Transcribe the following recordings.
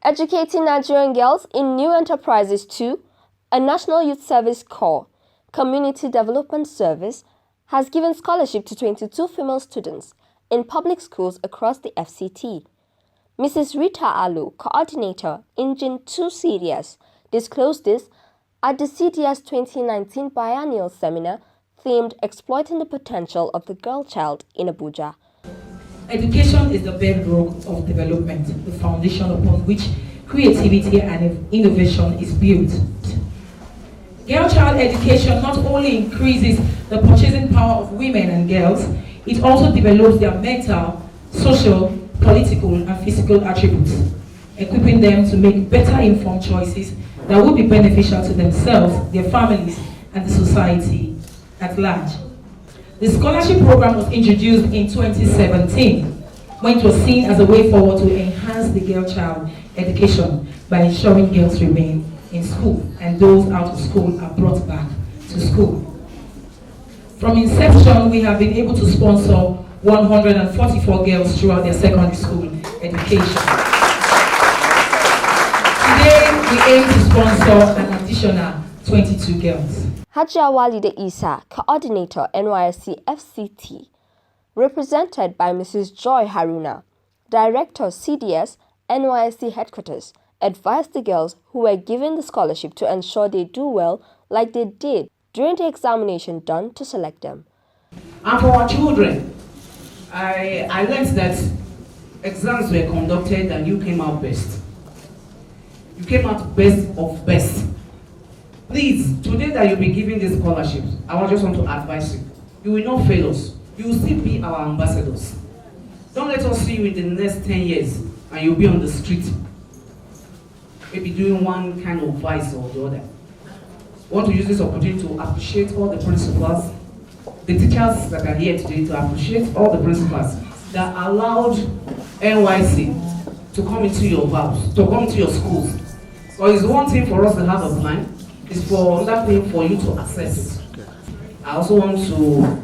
Educating Nigerian girls in new enterprises too, a National Youth Service Corps Community Development Service has given scholarship to 22 female students in public schools across the FCT. Mrs. Rita Alu, coordinator, Engine 2 CDS, disclosed this at the CDS 2019 biennial seminar themed Exploiting the Potential of the Girl Child in Abuja. Education is the bedrock of development, the foundation upon which creativity and innovation is built. Girl child education not only increases the purchasing power of women and girls, it also develops their mental, social, political, and physical attributes, equipping them to make better informed choices that will be beneficial to themselves, their families, and the society at large. The scholarship program was introduced in 2017 when it was seen as a way forward to enhance the girl child education by ensuring girls remain in school and those out of school are brought back to school. From inception, we have been able to sponsor 144 girls throughout their secondary school education. Today, we aim to sponsor an additional 22 girls. Hajia Walide Isa, coordinator NYSC FCT, represented by Mrs. Joy Haruna, director CDS NYSC headquarters, advised the girls who were given the scholarship to ensure they do well like they did during the examination done to select them. And for our children, I learned that exams were conducted and you came out best. You came out best of best. Please, today that you'll be giving these scholarships, I just want to advise you. You will not fail us. You will still be our ambassadors. Don't let us see you in the next 10 years and you'll be on the street, maybe doing one kind of vice or the other. I want to use this opportunity to appreciate all the principals, the teachers that are here today, to appreciate all the principals that allowed NYSC to come into your house, to come into your schools. So it's one thing for us to have a plan, it's for another thing for you to accept it. I also want to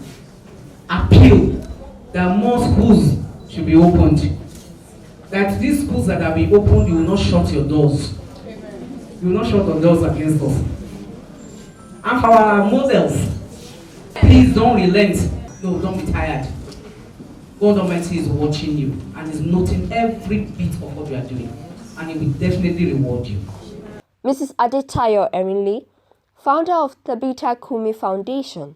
appeal that more schools should be opened. That these schools that have been opened, you will not shut your doors. You will not shut the doors against us. And for our models, please don't relent. No, don't be tired. God Almighty is watching you and is noting every bit of what you are doing. And He will definitely reward you. Mrs. Adetayo Erinle, founder of Tabitha Kumi Foundation,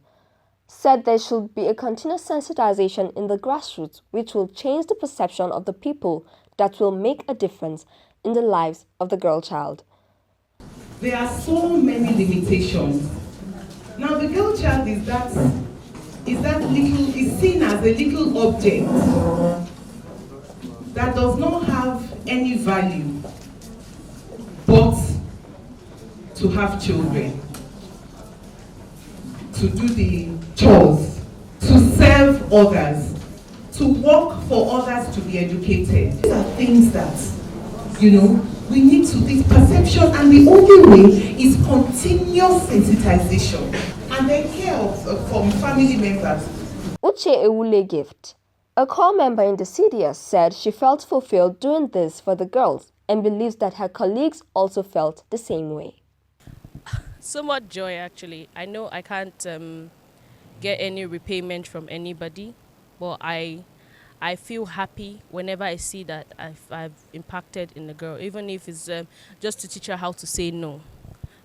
said there should be a continuous sensitization in the grassroots which will change the perception of the people that will make a difference in the lives of the girl child. There are so many limitations. Now the girl child is seen as a little object that does not have any value but to have children, to do the chores, to serve others, to work for others to be educated. These are things that, we need to, this perception, and the only way is continuous sensitization and then care from family members. Uche Ewule Gift, a core member in the CDS, said she felt fulfilled doing this for the girls and believes that her colleagues also felt the same way. So much joy, actually. I know I can't get any repayment from anybody, but I feel happy whenever I see that I've impacted in the girl, even if it's just to teach her how to say no.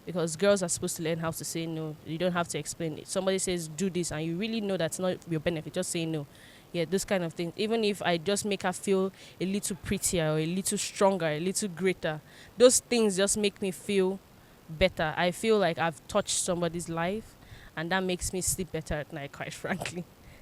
Because girls are supposed to learn how to say no. You don't have to explain it. Somebody says do this and you really know that's not your benefit, just say no. Yeah, this kind of thing. Even if I just make her feel a little prettier or a little stronger, a little greater, those things just make me feel better. I feel like I've touched somebody's life, and that makes me sleep better at night, quite frankly.